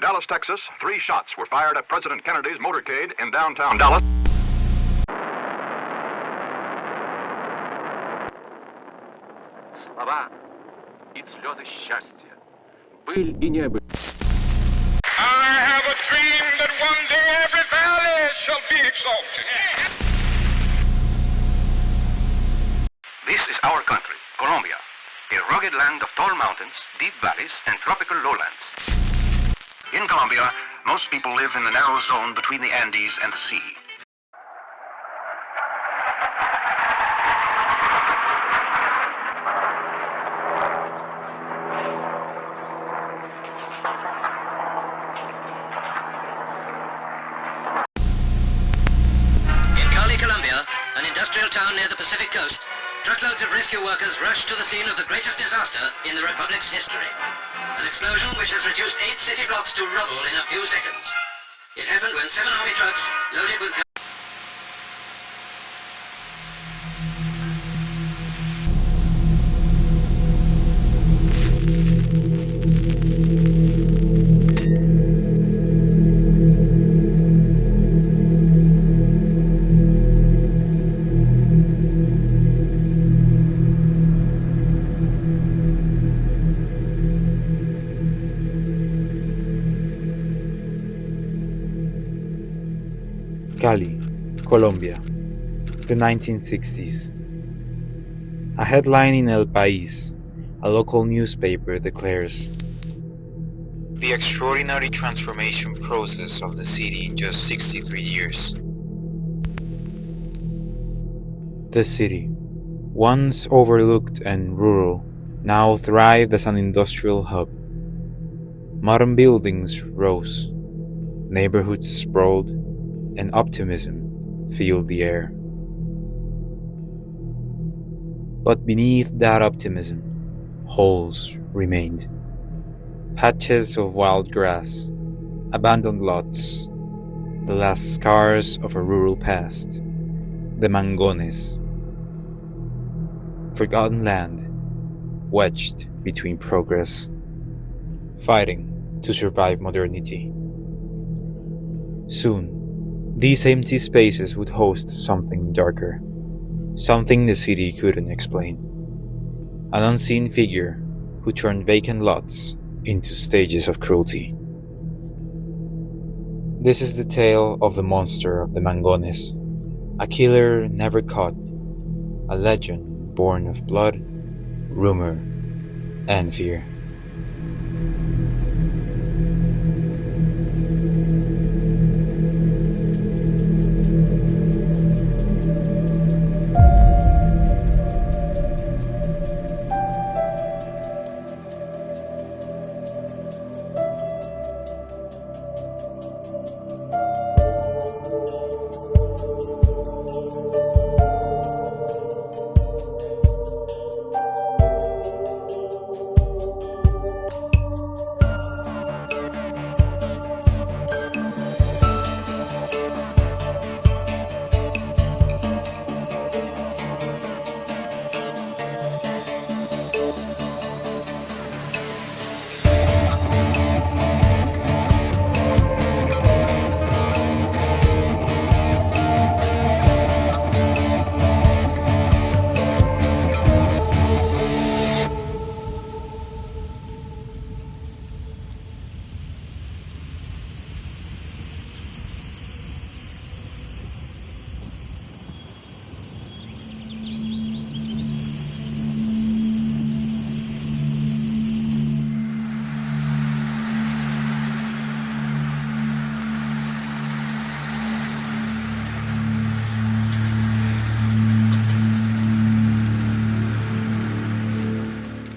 Dallas, Texas, 3 shots were fired at President Kennedy's motorcade in downtown Dallas. Слова и слезы счастья. Быль и не быль. I have a dream that one day every valley shall be exalted. This is our country, Colombia, a rugged land of tall mountains, deep valleys, and tropical lowlands. In Colombia, most people live in the narrow zone between the Andes and the sea. In Cali, Colombia, an industrial town near the Pacific coast, truckloads of rescue workers rushed to the scene of the greatest disaster in the Republic's history. An explosion which has reduced 8 city blocks to rubble in a few seconds. It happened when 7 army trucks, loaded with Cali, Colombia, the 1960s. A headline in El País, a local newspaper, declares, "The extraordinary transformation process of the city in just 63 years." The city, once overlooked and rural, now thrived as an industrial hub. Modern buildings rose, neighborhoods sprawled, and optimism filled the air. But beneath that optimism, holes remained. Patches of wild grass, abandoned lots, the last scars of a rural past, the Mangones. Forgotten land, wedged between progress, fighting to survive modernity. Soon, these empty spaces would host something darker, something the city couldn't explain. An unseen figure who turned vacant lots into stages of cruelty. This is the tale of the monster of the Mangones, a killer never caught, a legend born of blood, rumor, and fear.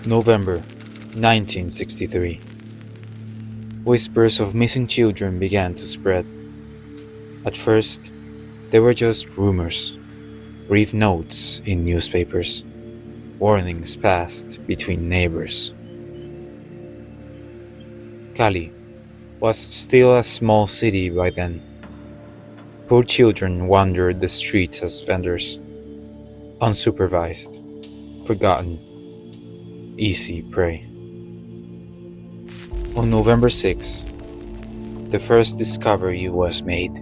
November 1963. Whispers of missing children began to spread. At first, they were just rumors, brief notes in newspapers, warnings passed between neighbors. Cali was still a small city by then. Poor children wandered the streets as vendors, unsupervised, forgotten, easy prey. On November 6, the first discovery was made.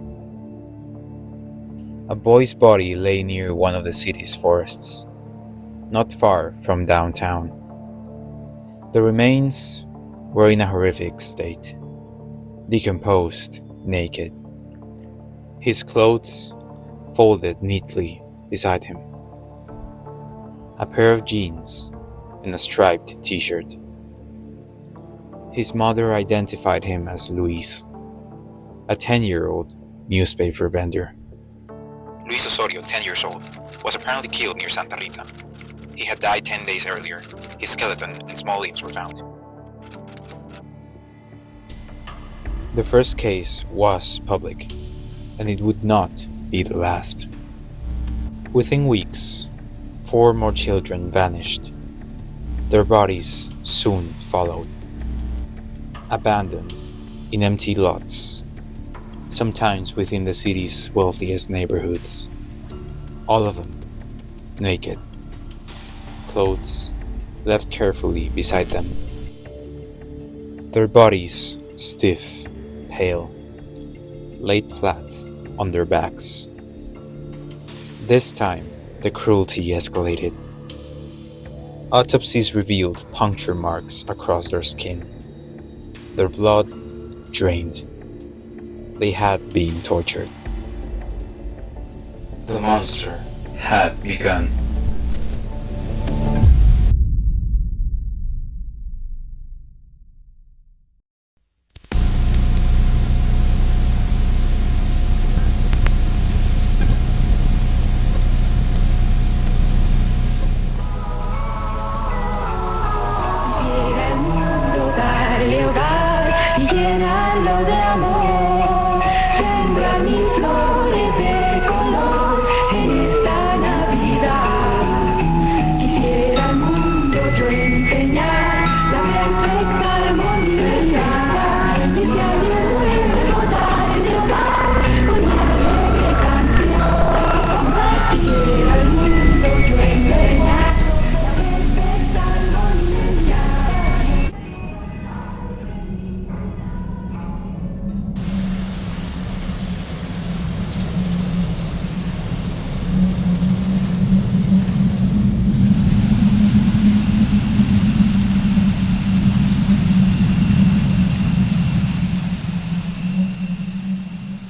A boy's body lay near one of the city's forests, not far from downtown. The remains were in a horrific state, decomposed, naked. His clothes folded neatly beside him. A pair of jeans and a striped t-shirt. His mother identified him as Luis, a 10-year-old newspaper vendor. Luis Osorio, 10 years old, was apparently killed near Santa Rita. He had died 10 days earlier. His skeleton and small limbs were found. The first case was public, and it would not be the last. Within weeks, 4 more children vanished. Their bodies soon followed. Abandoned in empty lots, sometimes within the city's wealthiest neighborhoods. All of them naked, clothes left carefully beside them. Their bodies stiff, pale, laid flat on their backs. This time, the cruelty escalated. Autopsies revealed puncture marks across their skin. Their blood drained. They had been tortured. The monster had begun.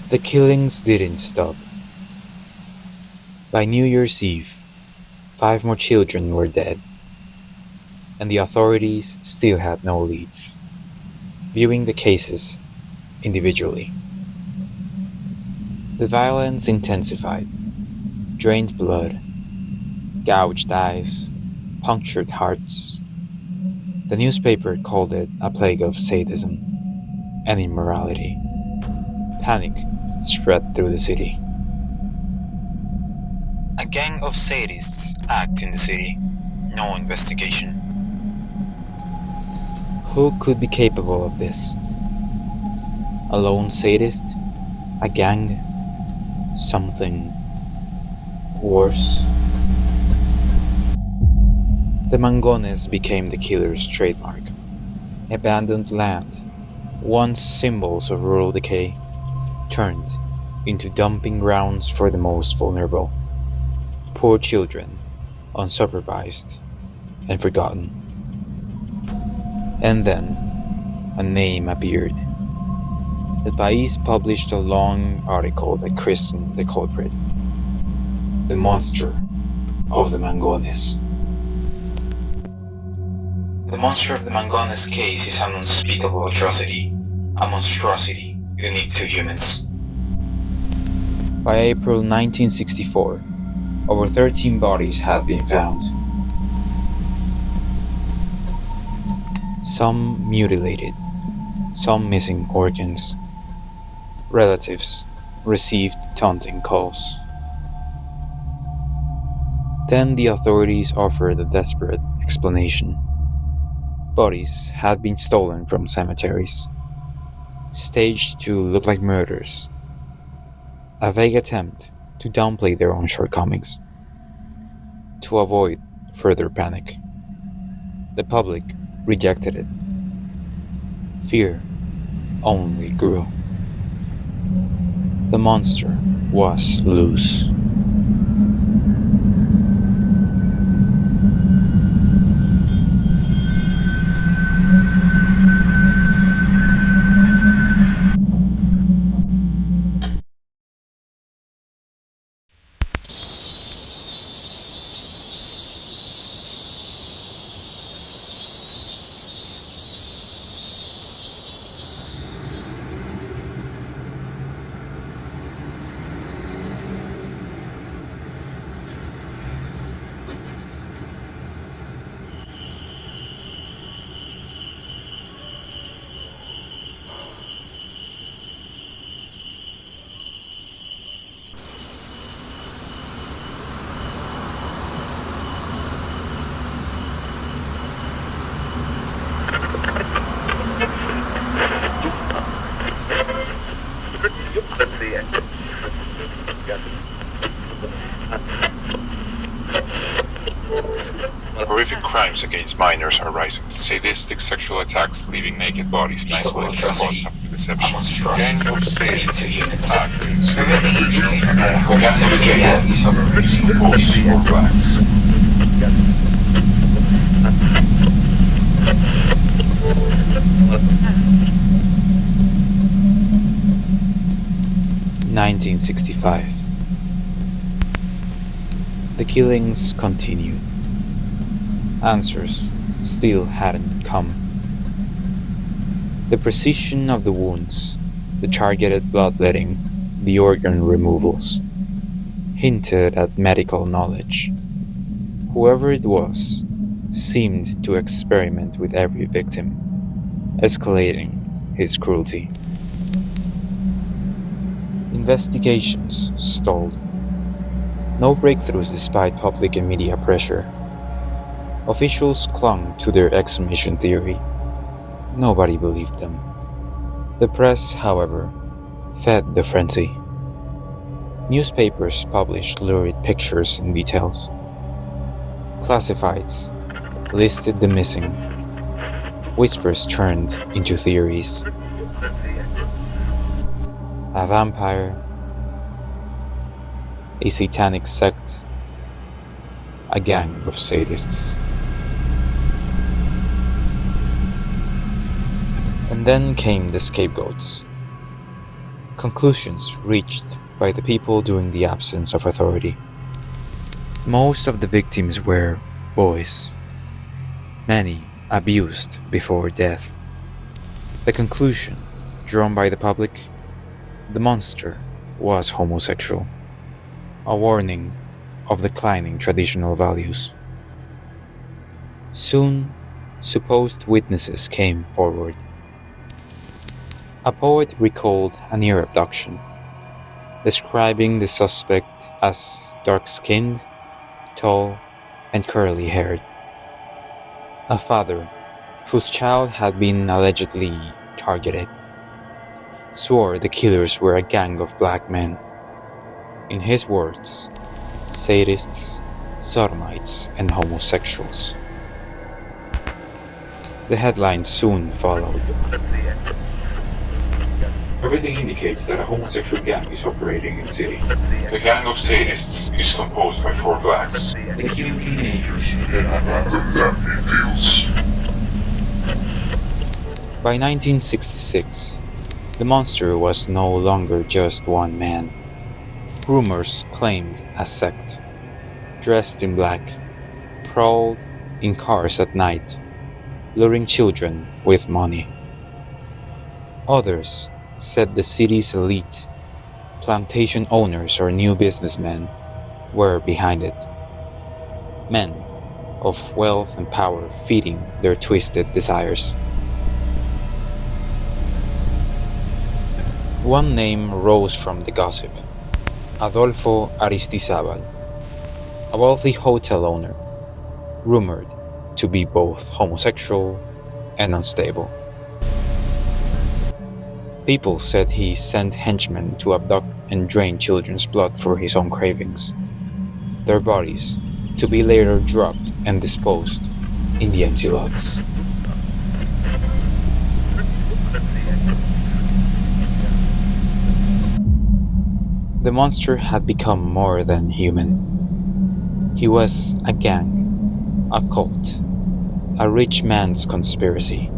The killings didn't stop. By New Year's Eve, 5 more children were dead, and the authorities still had no leads, viewing the cases individually. The violence intensified. Drained blood, gouged eyes, punctured hearts. The newspaper called it a plague of sadism and immorality. Panic spread through the city. A gang of sadists act in the city. No investigation. Who could be capable of this? A lone sadist? A gang? Something worse? The Mangones became the killer's trademark. Abandoned land, once symbols of rural decay, turned into dumping grounds for the most vulnerable. Poor children, unsupervised and forgotten. And then, a name appeared. The País published a long article that christened the culprit, the monster of the Mangones. The monster of the Mangones case is an unspeakable atrocity, a monstrosity unique to humans. By April 1964, over 13 bodies had been found. Some mutilated, some missing organs. Relatives received taunting calls. Then the authorities offered a desperate explanation. Bodies had been stolen from cemeteries, staged to look like murders. A vague attempt to downplay their own shortcomings, to avoid further panic. The public rejected it. Fear only grew. The monster was loose. Horrific crimes against minors are rising. Sadistic sexual attacks leaving naked bodies in isolated spots after deception. Gang of sadists act in In 1965. The killings continued. Answers still hadn't come. The precision of the wounds, the targeted bloodletting, the organ removals, hinted at medical knowledge. Whoever it was seemed to experiment with every victim, escalating his cruelty. Investigations stalled. No breakthroughs despite public and media pressure. Officials clung to their exhumation theory. Nobody believed them. The press, however, fed the frenzy. Newspapers published lurid pictures and details. Classifieds listed the missing. Whispers turned into theories. A vampire, a satanic sect, a gang of sadists. And then came the scapegoats. Conclusions reached by the people during the absence of authority. Most of the victims were boys, many abused before death. The conclusion, drawn by the public, the monster was homosexual, a warning of declining traditional values. Soon, supposed witnesses came forward. A poet recalled a near abduction, describing the suspect as dark-skinned, tall, and curly-haired. A father, whose child had been allegedly targeted, swore the killers were a gang of black men. In his words, sadists, sodomites, and homosexuals. The headlines soon followed. Everything indicates that a homosexual gang is operating in the city. The gang of sadists is composed by 4 blacks. They kill teenagers and abandon them in fields. By 1966, the monster was no longer just one man. Rumors claimed a sect, dressed in black, prowled in cars at night, luring children with money. Others said the city's elite, plantation owners or new businessmen, were behind it. Men of wealth and power feeding their twisted desires. One name rose from the gossip: Adolfo Aristizabal, a wealthy hotel owner, rumored to be both homosexual and unstable. People said he sent henchmen to abduct and drain children's blood for his own cravings, their bodies to be later dropped and disposed in the empty lots. The monster had become more than human. He was a gang, a cult, a rich man's conspiracy.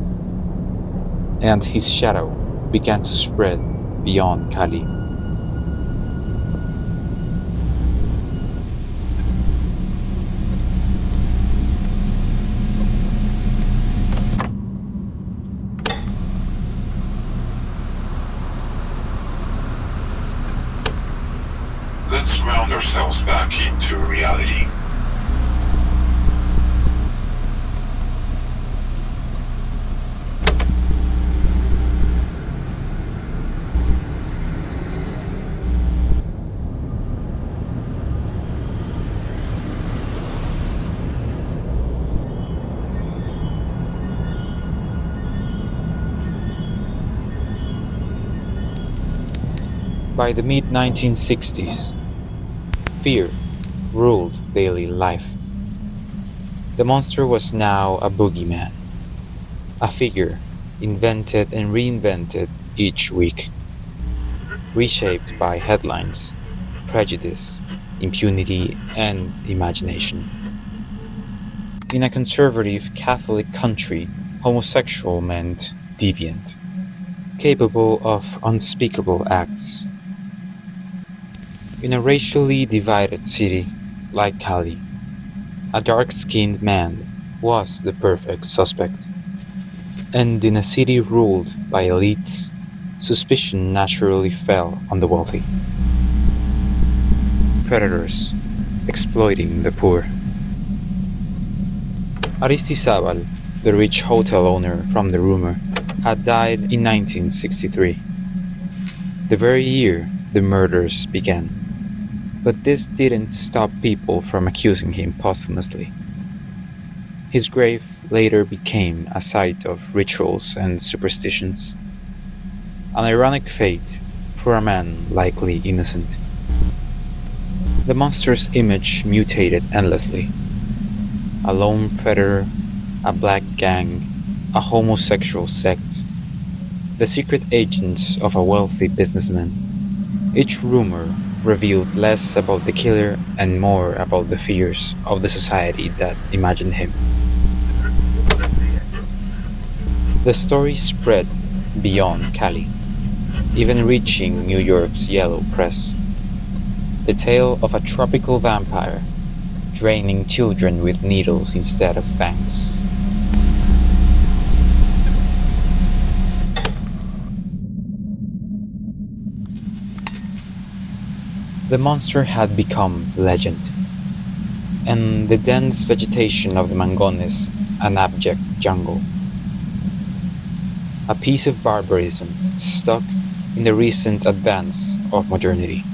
And his shadow began to spread beyond Cali. Let's ground ourselves back into reality. By the mid-1960s, fear ruled daily life. The monster was now a boogeyman, a figure invented and reinvented each week, reshaped by headlines, prejudice, impunity, and imagination. In a conservative Catholic country, homosexual meant deviant, capable of unspeakable acts. In a racially divided city like Cali, a dark-skinned man was the perfect suspect. And in a city ruled by elites, suspicion naturally fell on the wealthy. Predators exploiting the poor. Aristizabal, the rich hotel owner from the rumor, had died in 1963, the very year the murders began. But this didn't stop people from accusing him posthumously. His grave later became a site of rituals and superstitions, an ironic fate for a man likely innocent. The monster's image mutated endlessly. A lone predator, a black gang, a homosexual sect, the secret agents of a wealthy businessman. Each rumor revealed less about the killer and more about the fears of the society that imagined him. The story spread beyond Cali, even reaching New York's yellow press. The tale of a tropical vampire draining children with needles instead of fangs. The monster had become legend, and the dense vegetation of the Mangones an abject jungle. A piece of barbarism stuck in the recent advance of modernity.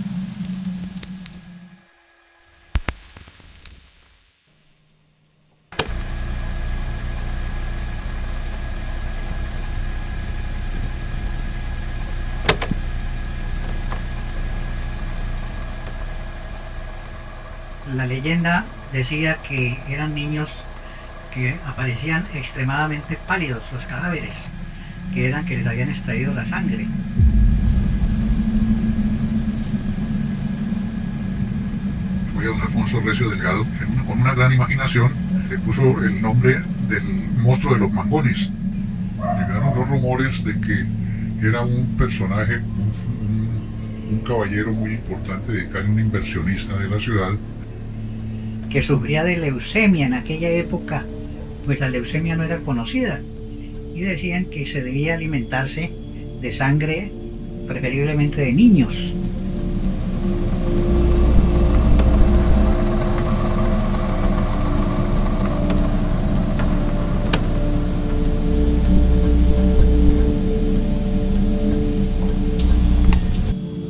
La leyenda decía que eran niños que aparecían extremadamente pálidos, los cadáveres, que eran que les habían extraído la sangre. Fue don Alfonso Recio Delgado, con una gran imaginación, le puso el nombre del monstruo de los Mangones. Llegaron los rumores de que era un personaje, un caballero muy importante de Cali, un inversionista de la ciudad, que sufría de leucemia en aquella época, pues la leucemia no era conocida, y decían que se debía alimentarse de sangre, preferiblemente de niños.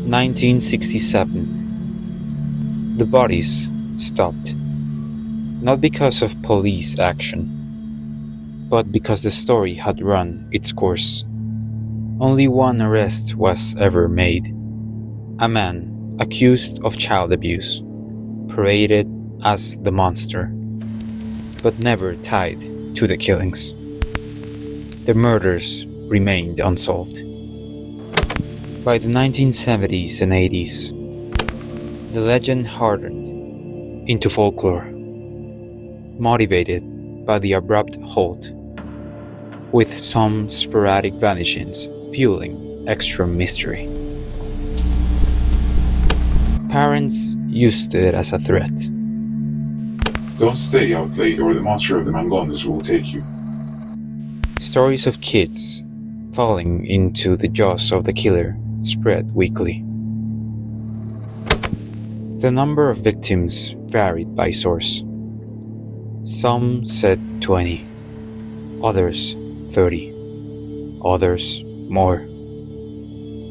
(1967) The bodies stopped, not because of police action, but because the story had run its course. Only one arrest was ever made. A man accused of child abuse, paraded as the monster, but never tied to the killings. The murders remained unsolved. By the 1970s and 80s, The legend hardened into folklore, motivated by the abrupt halt, with some sporadic vanishings fueling extra mystery. Parents used it as a threat. Don't stay out late or the monster of the Mangones will take you. Stories of kids falling into the jaws of the killer spread weekly. The number of victims varied by source. Some said 20, others 30, others more.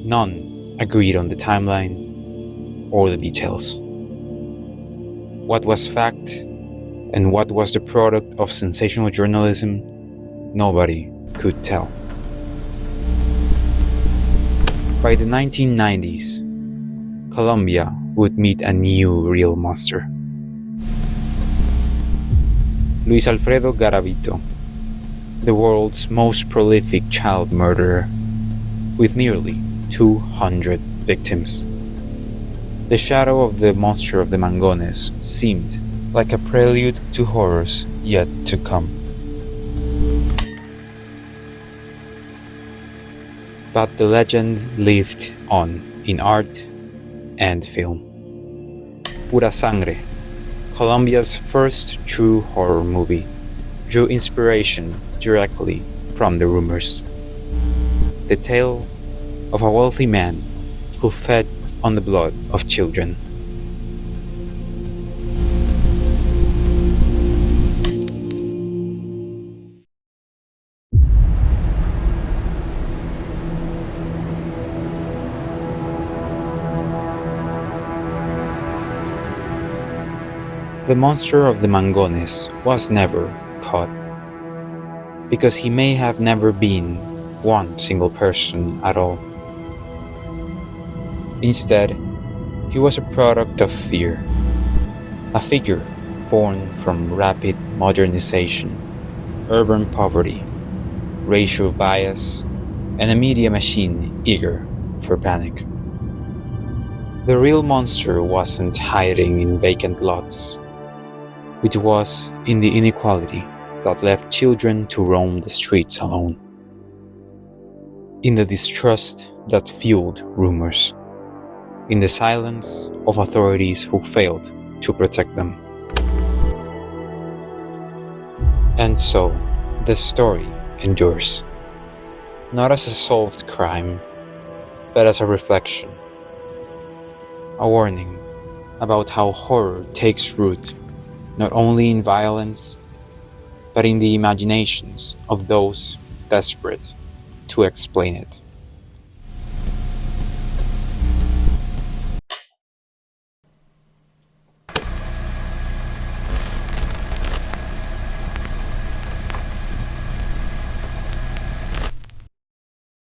None agreed on the timeline or the details. What was fact and what was the product of sensational journalism, nobody could tell. By the 1990s, Colombia would meet a new real monster. Luis Alfredo Garavito, the world's most prolific child murderer, with nearly 200 victims. The shadow of the monster of the Mangones seemed like a prelude to horrors yet to come. But the legend lived on in art and film. Pura Sangre, Colombia's first true horror movie, drew inspiration directly from the rumors. The tale of a wealthy man who fed on the blood of children. The monster of the Mangones was never caught, because he may have never been one single person at all. Instead, he was a product of fear, a figure born from rapid modernization, urban poverty, racial bias, and a media machine eager for panic. The real monster wasn't hiding in vacant lots. It was in the inequality that left children to roam the streets alone, in the distrust that fueled rumors, in the silence of authorities who failed to protect them. And so, the story endures, not as a solved crime, but as a reflection, a warning about how horror takes root not only in violence, but in the imaginations of those desperate to explain it.